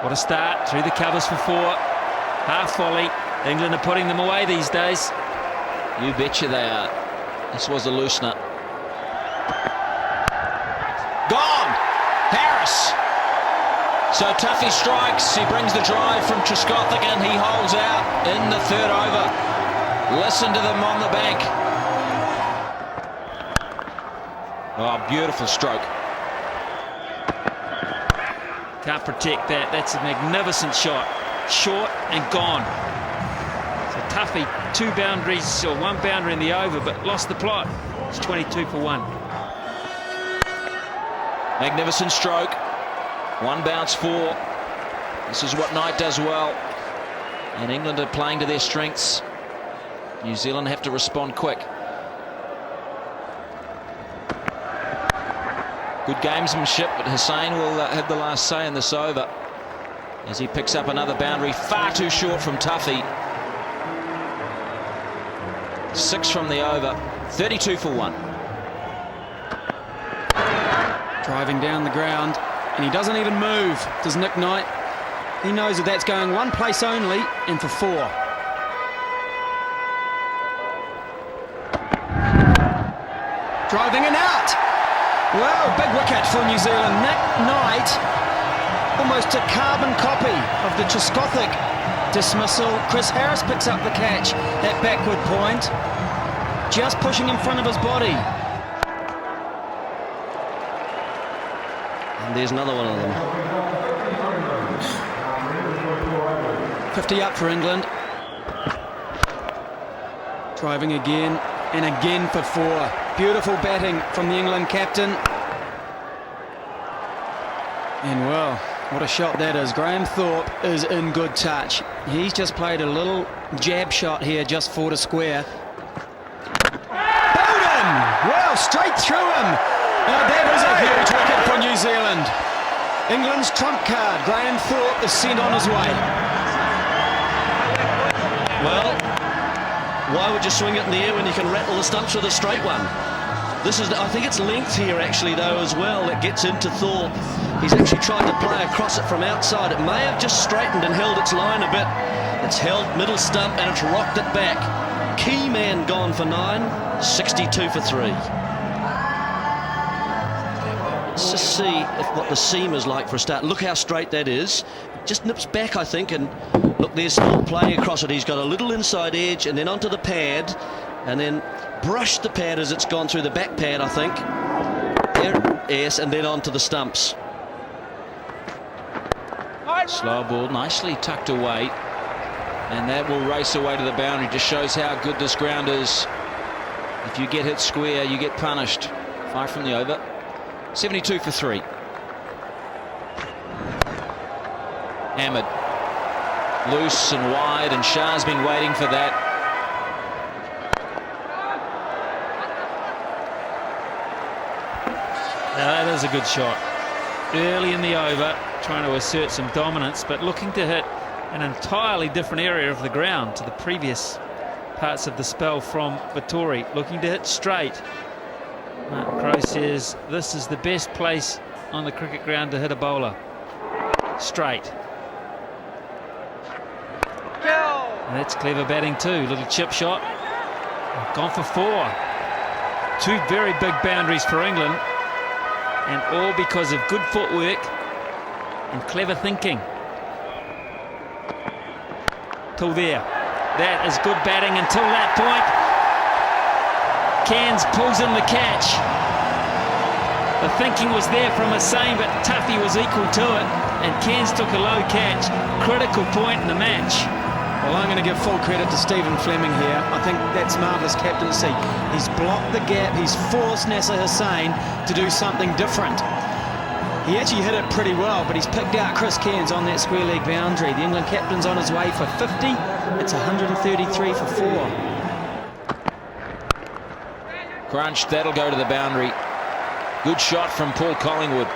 What a start, through the covers for 4. Half volley. England are putting them away these days. You betcha they are. This was a loosener. Gone! Harris! So Tuffy strikes, he brings the drive from Trescothick and he holds out in the third over. Listen to them on the bank. Oh, beautiful stroke. Can't protect that. That's a magnificent shot. Short and gone. So Tuffy, 2 boundaries, or 1 boundary in the over, but lost the plot. It's 22 for 1. Magnificent stroke. 1 bounce 4. This is what Knight does well. And England are playing to their strengths. New Zealand have to respond quick. Good gamesmanship, but Hussain will have the last say in this over as he picks up another boundary, far too short from Tuffy. 6 from the over, 32 for 1. Driving down the ground, and he doesn't even move, does Nick Knight. He knows that that's going one place only, and for 4. Driving and out. Well, big wicket for New Zealand. Nick Knight, almost a carbon copy of the Trescothick dismissal. Chris Harris picks up the catch at backward point, just pushing in front of his body. And there's another one of them. 50 up for England. Driving again and again for 4. Beautiful batting from the England captain. And well, what a shot that is. Graham Thorpe is in good touch. He's just played a little jab shot here just for the square. Bowden! Well, straight through him. That is a huge wicket for New Zealand. England's trump card, Graham Thorpe, is sent on his way. Well, why would you swing it in the air when you can rattle the stumps with a straight one? This is, I think it's length here actually though as well that gets into Thorpe. He's actually tried to play across it from outside. It may have just straightened and held its line a bit. It's held middle stump and it's rocked it back. Key man gone for 9, 62 for 3. Let's just see what the seam is like for a start. Look how straight that is. It just nips back, I think, and look, there's Thorpe playing across it. He's got a little inside edge and then onto the pad and then brushed the pad as it's gone through the back pad, I think. There, yes, and then onto the stumps. Slow ball, nicely tucked away. And that will race away to the boundary. Just shows how good this ground is. If you get hit square, you get punished. 5 from the over. 72 for 3. Hammered. Loose and wide, and Shah's been waiting for that. Now that is a good shot. Early in the over, trying to assert some dominance, but looking to hit an entirely different area of the ground to the previous parts of the spell from Vettori. Looking to hit straight. Mark Crowe says this is the best place on the cricket ground to hit a bowler. Straight. And that's clever batting too. Little chip shot. Gone for 4. 2 very big boundaries for England. And all because of good footwork and clever thinking. Till there. That is good batting until that point. Cairns pulls in the catch. The thinking was there from Hussain, but Tuffy was equal to it. And Cairns took a low catch. Critical point in the match. Well, I'm going to give full credit to Stephen Fleming here. I think that's marvellous captaincy. He's blocked the gap. He's forced Nasser Hussain to do something different. He actually hit it pretty well, but he's picked out Chris Cairns on that square leg boundary. The England captain's on his way for 50. It's 133 for 4. Crunched, that'll go to the boundary. Good shot from Paul Collingwood.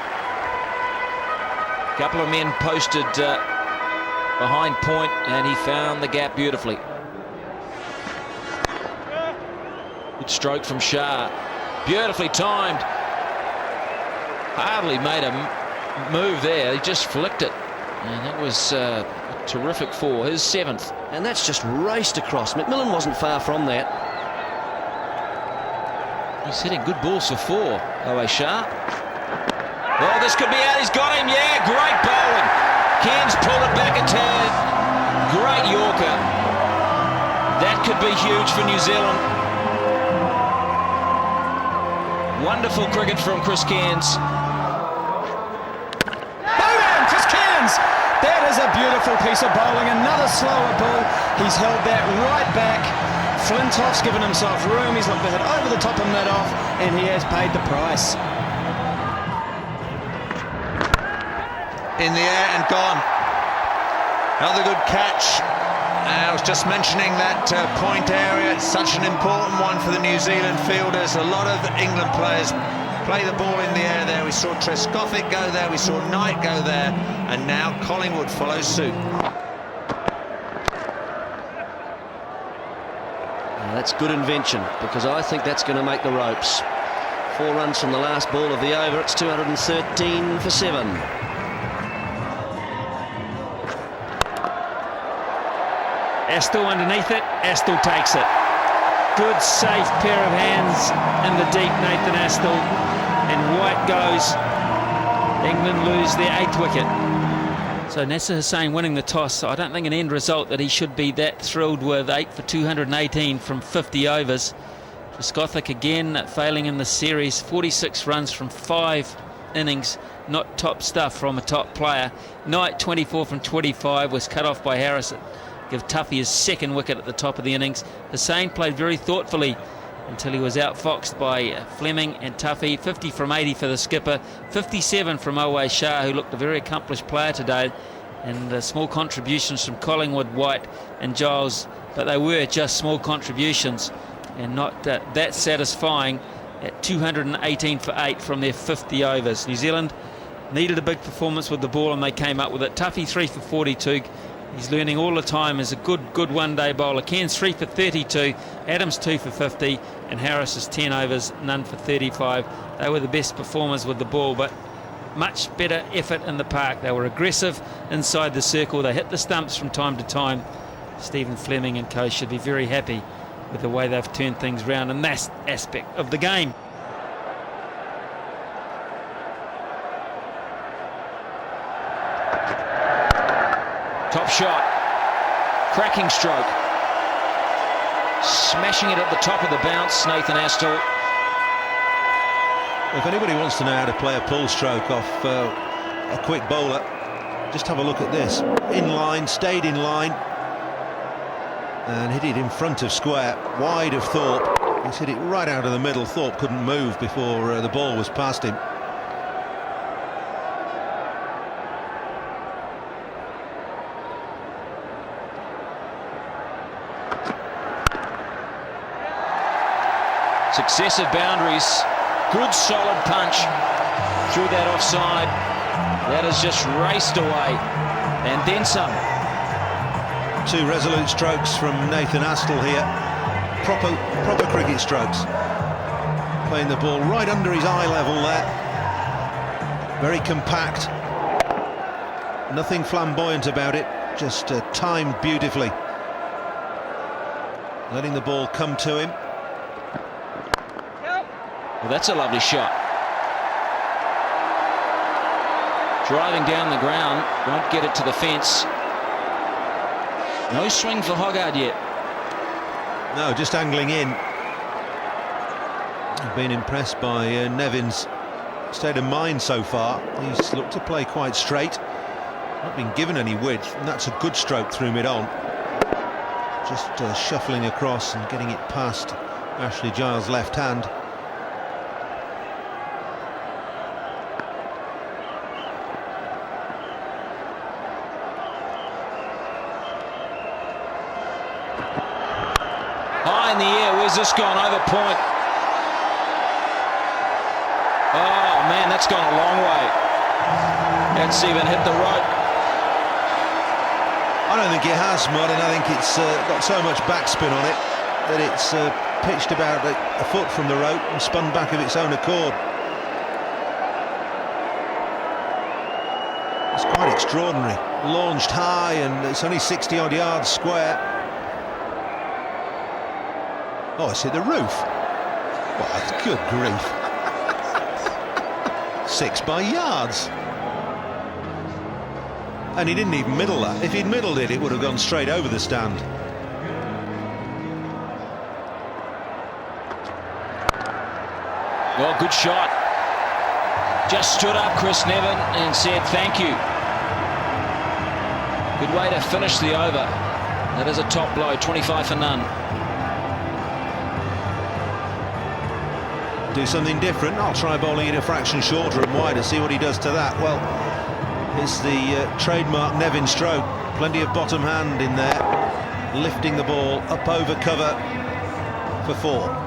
Couple of men posted behind point, and he found the gap beautifully. Good stroke from Shah. Beautifully timed. Hardly made a move there. He just flicked it. And that was a terrific four, his 7th. And that's just raced across. McMillan wasn't far from that. He's hitting good balls for 4, Owe Shah. Oh, this could be out. He's got him. Yeah, great bowling. Cairns pulled it back a tad. Great Yorker. That could be huge for New Zealand. Wonderful cricket from Chris Cairns. Bowman, Chris Cairns! That is a beautiful piece of bowling. Another slower ball. He's held that right back. Flintoff's given himself room. He's looked to hit over the top of mid-off, and he has paid the price. In the air and gone. Another good catch. I was just mentioning that point area. It's such an important one for the New Zealand fielders. A lot of England players play the ball in the air there. We saw Trescothick go there, we saw Knight go there, and now Collingwood follows suit. Now that's good invention, because I think that's going to make the ropes. 4 runs from the last ball of the over. It's 213 for 7. Astle underneath it, Astle takes it. Good, safe pair of hands in the deep, Nathan Astle. And White goes. England lose their 8th wicket. So Nasser Hussain winning the toss. So I don't think an end result that he should be that thrilled with. 8 for 218 from 50 overs. Trescothick again failing in the series. 46 runs from 5 innings. Not top stuff from a top player. Knight 24 from 25 was cut off by Harris. Give Tuffy his 2nd wicket at the top of the innings. Hussain played very thoughtfully until he was outfoxed by Fleming and Tuffy. 50 from 80 for the skipper. 57 from Owe Shah, who looked a very accomplished player today. And small contributions from Collingwood, White and Giles. But they were just small contributions and not that satisfying at 218 for 8 from their 50 overs. New Zealand needed a big performance with the ball and they came up with it. Tuffy 3 for 42. He's learning all the time as a good one-day bowler. Cairns 3 for 32, Adams 2 for 50, and Harris's 10 overs, none for 35. They were the best performers with the ball, but much better effort in the park. They were aggressive inside the circle. They hit the stumps from time to time. Stephen Fleming and co should be very happy with the way they've turned things round in that aspect of the game. Top shot, cracking stroke, smashing it at the top of the bounce, Nathan Astle. If anybody wants to know how to play a pull stroke off a quick bowler, just have a look at this. In line, stayed in line, and hit it in front of square, wide of Thorpe. He's hit it right out of the middle. Thorpe couldn't move before the ball was past him. Successive boundaries, good solid punch through that offside. That has just raced away, and then some. 2 resolute strokes from Nathan Astle here. Proper cricket strokes. Playing the ball right under his eye level there. Very compact. Nothing flamboyant about it, just timed beautifully. Letting the ball come to him. Well, that's a lovely shot. Driving down the ground, won't get it to the fence. No swing for Hoggard yet. No, just angling in. I've been impressed by Nevin's state of mind so far. He's looked to play quite straight. Not been given any width, and that's a good stroke through mid-on. Just shuffling across and getting it past Ashley Giles' left hand. High in the air, where's this gone? Over point. Oh man, that's gone a long way. That's even hit the rope. I don't think it has, Martin. I think it's got so much backspin on it that it's pitched about a foot from the rope and spun back of its own accord. It's quite extraordinary. launched high, and it's only 60-odd yards square. Oh, it's hit the roof. Oh, good grief. 6 by yards. And he didn't even middle that. If he'd middled it, it would have gone straight over the stand. Well, good shot. Just stood up, Chris Nevin, and said thank you. Good way to finish the over. That is a top blow, 25 for none. Do something different. I'll try bowling it a fraction shorter and wider, see what he does to that. Well, it's the trademark Nevin stroke. Plenty of bottom hand in there, lifting the ball up over cover for 4.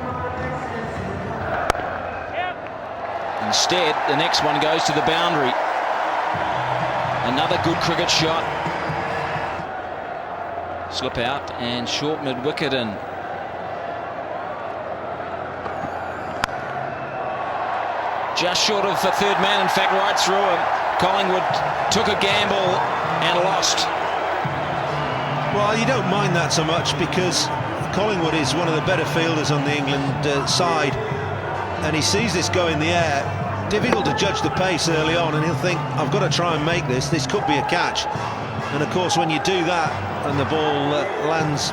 Instead, the next one goes to the boundary. Another good cricket shot. Slip out and short mid-wicket in. Just short of the third man, in fact, right through him. Collingwood took a gamble and lost. Well, you don't mind that so much because Collingwood is one of the better fielders on the England side, and he sees this go in the air. Difficult to judge the pace early on, and he'll think, I've got to try and make this. This could be a catch. And of course, when you do that and the ball lands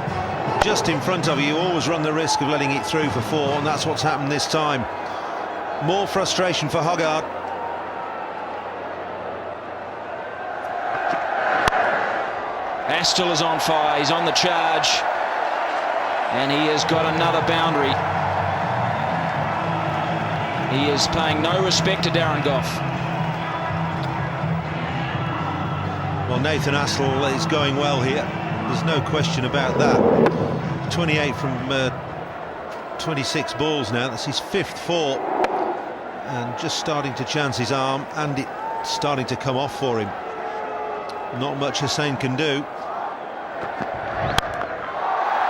just in front of you, you always run the risk of letting it through for 4, and that's what's happened this time. More frustration for Hoggard. Astle is on fire, he's on the charge, and he has got another boundary. He is paying no respect to Darren Gough. Well, Nathan Astle is going well here. There's no question about that. 28 from 26 balls now. That's his 5th 4. And just starting to chance his arm, and it's starting to come off for him. Not much Hussain can do.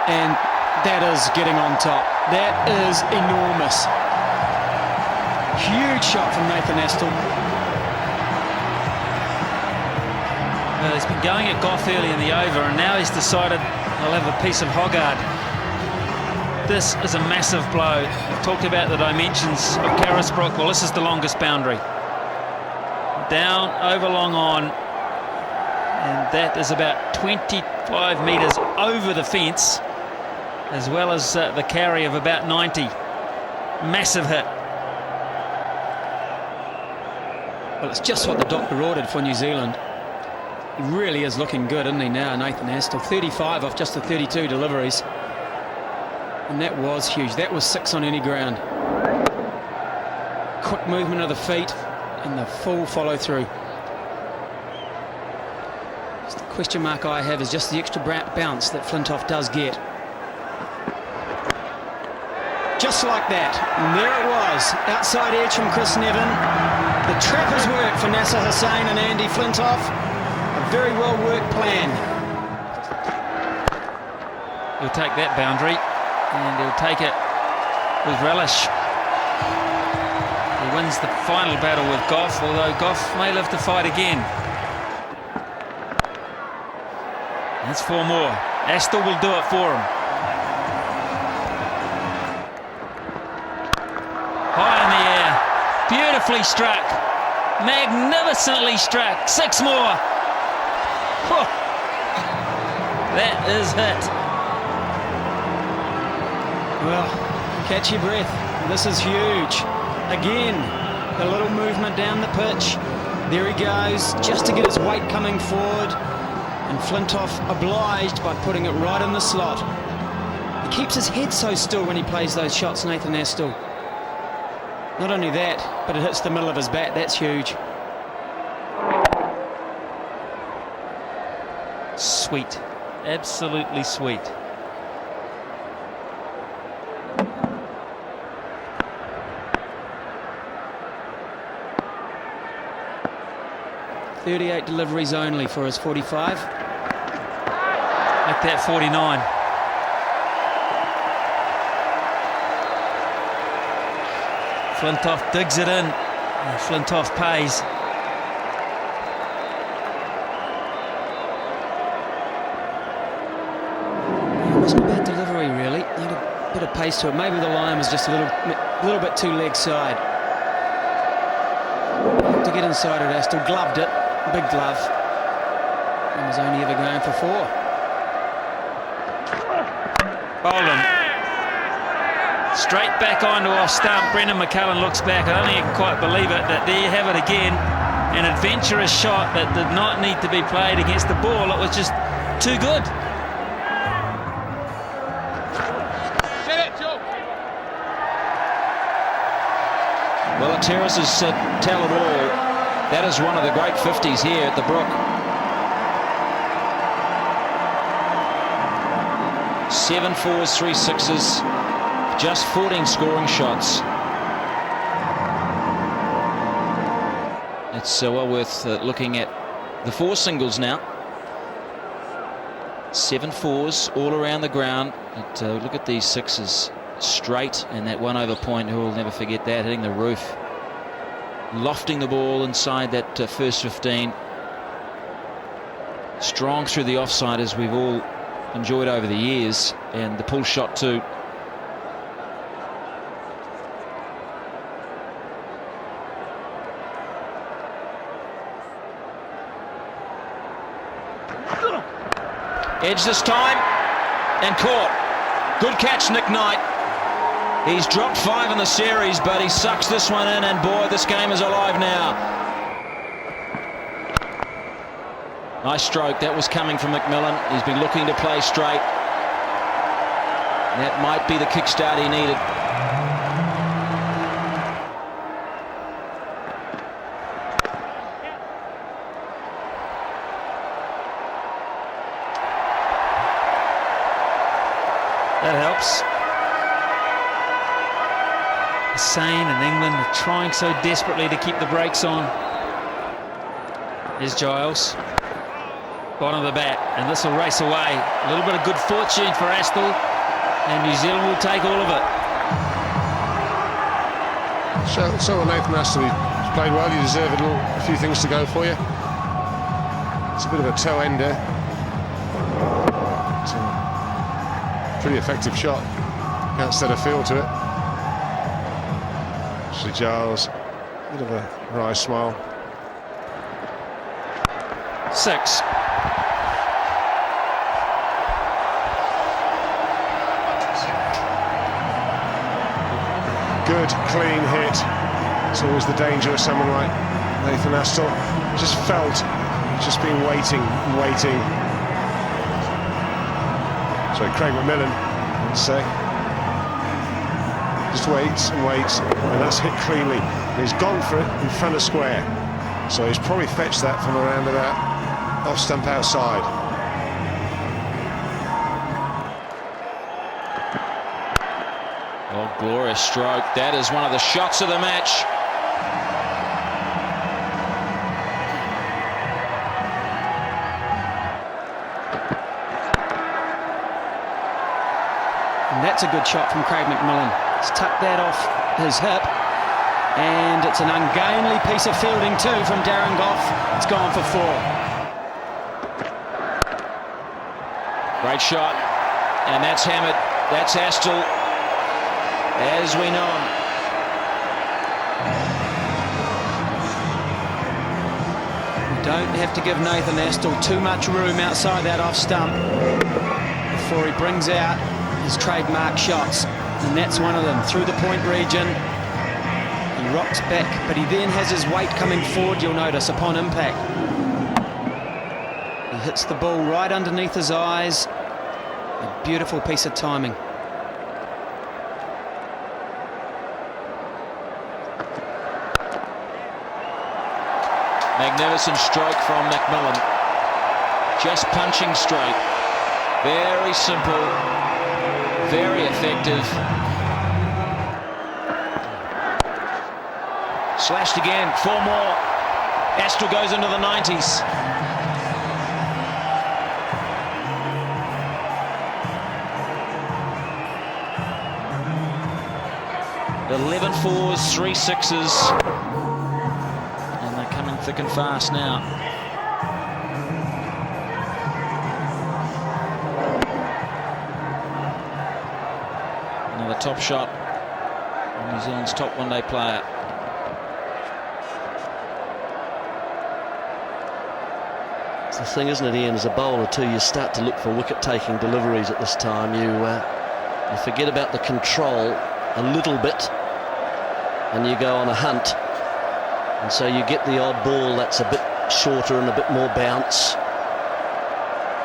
And that is getting on top. That is enormous. Huge shot from Nathan Astle. Well, he's been going at Gough early in the over, and now he's decided he'll have a piece of Hoggard. This is a massive blow. I've talked about the dimensions of Carisbrook. Well, this is the longest boundary. Down, over, long on, and that is about 25 metres over the fence, as well as the carry of about 90. Massive hit. Well, it's just what the doctor ordered for New Zealand. He really is looking good, isn't he now, Nathan Astle? 35 off just the 32 deliveries. And that was huge. That was 6 on any ground. Quick movement of the feet and the full follow through. Just the question mark I have is just the extra bounce that Flintoff does get. Just like that. And there it was. Outside edge from Chris Nevin. The trapper's work for Nasser Hussain and Andy Flintoff. A very well worked plan. He'll take that boundary, and he'll take it with relish. He wins the final battle with Gough, although Gough may live to fight again. That's 4 more. Astle will do it for him. High in the air, beautifully struck, magnificently struck. 6 more. Whew. That is hit. Well, catch your breath. This is huge. Again, a little movement down the pitch. There he goes, just to get his weight coming forward. And Flintoff obliged by putting it right in the slot. He keeps his head so still when he plays those shots, Nathan Astle. Not only that, but it hits the middle of his bat. That's huge. Sweet. Absolutely sweet. .38 deliveries only for his 45. Like that 49. Flintoff digs it in, and Flintoff pays. pace to it. Maybe the line was just a little bit too leg side. To get inside it, Astle gloved it, big glove, and was only ever going for 4. Oldham. Straight back onto off stump. Brendan McCullum looks back. I don't think he can quite believe it. That there you have it again. An adventurous shot that did not need to be played against the ball. It was just too good. Well, the terraces tell it all. That is one of the great 50s here at the Brook. 7 4s, 3 6s, just 14 scoring shots. It's well worth looking at the 4 singles now. 7 4s all around the ground. But, look at these 6s. Straight, and that 1 over point, who will never forget that, hitting the roof, lofting the ball inside that first 15. Strong through the offside, as we've all enjoyed over the years, and the pull shot too. Edge this time and caught. Good catch, Nick Knight. He's dropped 5 in the series, but he sucks this one in, and boy, this game is alive now. Nice stroke. That was coming from McMillan. He's been looking to play straight. That might be the kickstart he needed. That helps. Sane and England are trying so desperately to keep the brakes on. Here's Giles. Bottom of the bat, and this will race away. A little bit of good fortune for Astle, and New Zealand will take all of it. So Nathan Astle, he's played well. You deserve a few things to go for you. It's a bit of a toe ender. It's a pretty effective shot. Can't set a feel to it. Ashley Giles, a bit of a wry smile. 6. Good, clean hit. It's always the danger of someone like Nathan Astle. Just felt, just been waiting and waiting. Sorry, Craig McMillan, let's say. Just waits and waits, and that's hit cleanly. And he's gone for it in front of square. So he's probably fetched that from around about off stump outside. Oh, glorious stroke. That is one of the shots of the match. And that's a good shot from Craig McMillan. He's tucked that off his hip, and it's an ungainly piece of fielding too from Darren Gough. It's gone for 4. Great shot, and that's hammered. That's Astle, as we know him. You don't have to give Nathan Astle too much room outside that off stump before he brings out his trademark shots, and that's one of them. Through the point region, he rocks back, but he then has his weight coming forward, you'll notice, upon impact. He hits the ball right underneath his eyes. A beautiful piece of timing. Magnificent stroke from McMillan. Just punching straight. Very simple, very effective. Slashed again, 4 more. Astle goes into the 90s. Eleven 4s, 3 6s. And they're coming thick and fast now. Another top shot. New Zealand's top one-day player. It's the thing, isn't it, Ian? As a bowler too, you start to look for wicket-taking deliveries at this time. You forget about the control a little bit, and you go on a hunt, and so you get the odd ball that's a bit shorter and a bit more bounce.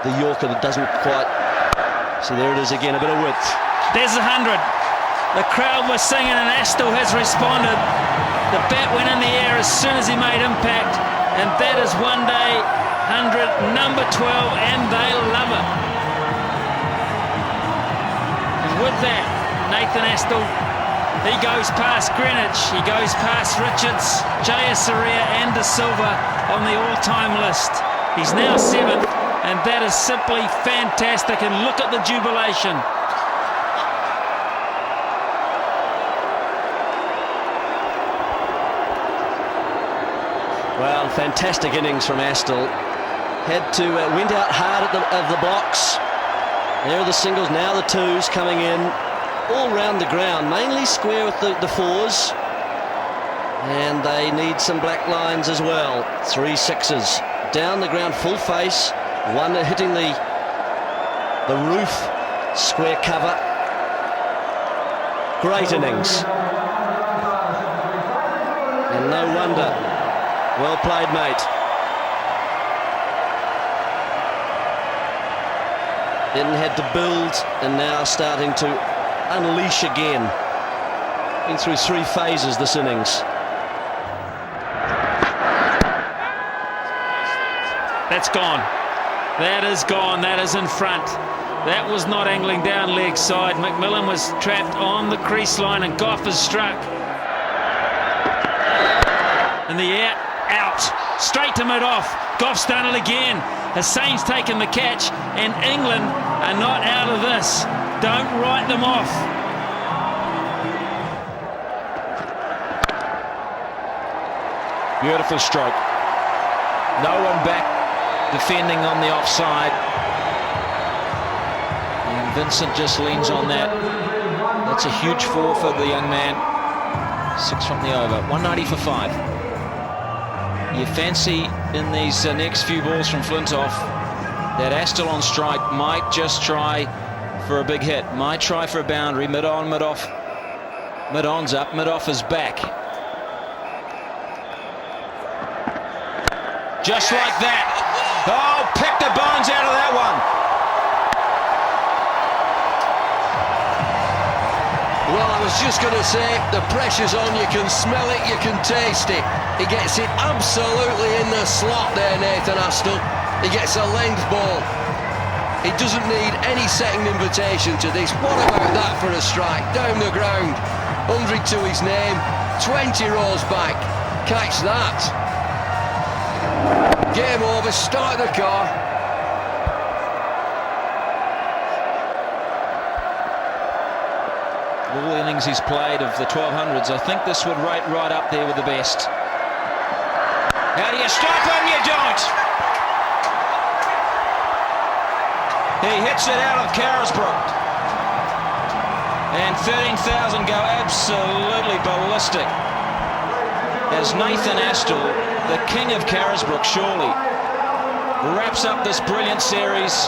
The Yorker that doesn't quite. So there it is again, a bit of width. There's 100. The crowd was singing and Astle has responded. The bat went in the air as soon as he made impact, and that is one day 100, number 12, and they love it. And with that, Nathan Astle, he goes past Greenwich, he goes past Richards, Jayasuriya and De Silva on the all-time list. He's now 7th, and that is simply fantastic, and look at the jubilation. Well, fantastic innings from Astle. Had to went out hard at the blocks. There are the singles, now the twos coming in all round the ground, mainly square with the fours, and they need some black lines as well. 3 sixes down the ground, full face, one hitting the roof, square cover. Great innings, and no wonder. Well played, mate. Then had to build, and now starting to unleash again. Been through 3 phases this innings. That's gone. That is gone. That is in front. That was not angling down leg side. McMillan was trapped on the crease line, and Goff is struck. In the air, out. Straight to mid-off. Goff's done it again. Hussain's taken the catch, and England are not out of this. Don't write them off. Beautiful stroke. No one back defending on the offside. And Vincent just leans on that. That's a huge 4 for the young man. 6 from the over. 190 for 5. You fancy in these next few balls from Flintoff that Astle on strike might just try for a big hit, might try for a boundary. Mid-on, mid-off. Mid-on's up, mid-off is back. Just like that. Oh, pick the bones out of that one. Well, I was just going to say, the pressure's on, you can smell it, you can taste it. He gets it absolutely in the slot there, Nathan Astle. He gets a length ball. He doesn't need any second invitation to this. What about that for a strike? Down the ground. 100 to his name, 20 rows back. Catch that. Game over, start the car. All the innings he's played of the 1200s, I think this would rate right up there with the best. How do you stop him? You don't. He hits it out of Carisbrook. And 13,000 go absolutely ballistic. As Nathan Astle, the king of Carisbrook, surely, wraps up this brilliant series.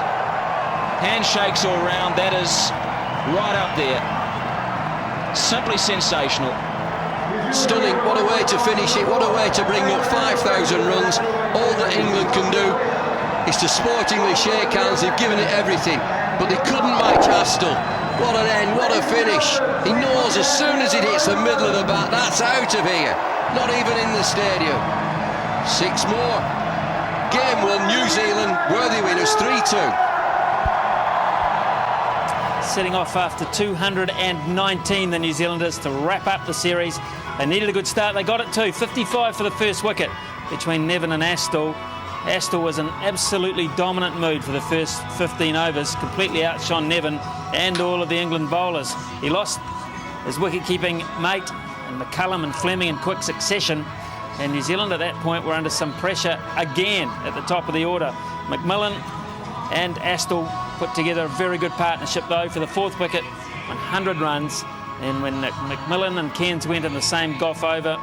Handshakes all round. That is right up there. Simply sensational. Stunning. What a way to finish it. What a way to bring up 5,000 runs. All that England can do is to sportingly shake hands. They've given it everything, but they couldn't match Astle. What an end, what a finish. He knows as soon as it hits the middle of the bat, that's out of here. Not even in the stadium. 6 more. Game 1, New Zealand, worthy winners, 3-2. Setting off after 219, the New Zealanders, to wrap up the series. They needed a good start. They got it too. 55 for the first wicket between Nevin and Astle. Astle was in absolutely dominant mood for the first 15 overs, completely outshone Nevin and all of the England bowlers. He lost his wicket-keeping mate, and McCullum and Fleming in quick succession, and New Zealand at that point were under some pressure again at the top of the order. McMillan and Astle put together a very good partnership though for the 4th wicket, 100 runs. And when McMillan and Cairns went in the same Gough over,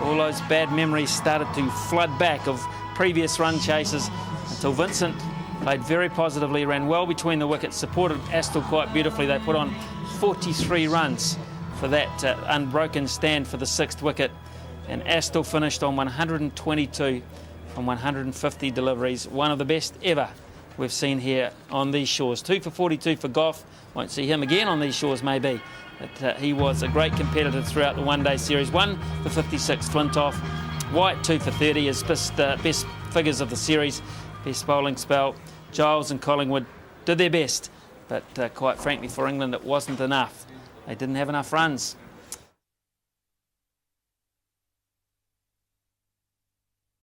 all those bad memories started to flood back of previous run chases until Vincent played very positively, ran well between the wickets, supported Astle quite beautifully. They put on 43 runs for that unbroken stand for the 6th wicket, and Astle finished on 122 from 150 deliveries, one of the best ever we've seen here on these shores. 2 for 42 for Gough. Won't see him again on these shores maybe, but he was a great competitor throughout the one-day series. 1 for 56 Flintoff. White 2 for 30, his best figures of the series, best bowling spell. Giles and Collingwood did their best, but quite frankly for England it wasn't enough. They didn't have enough runs.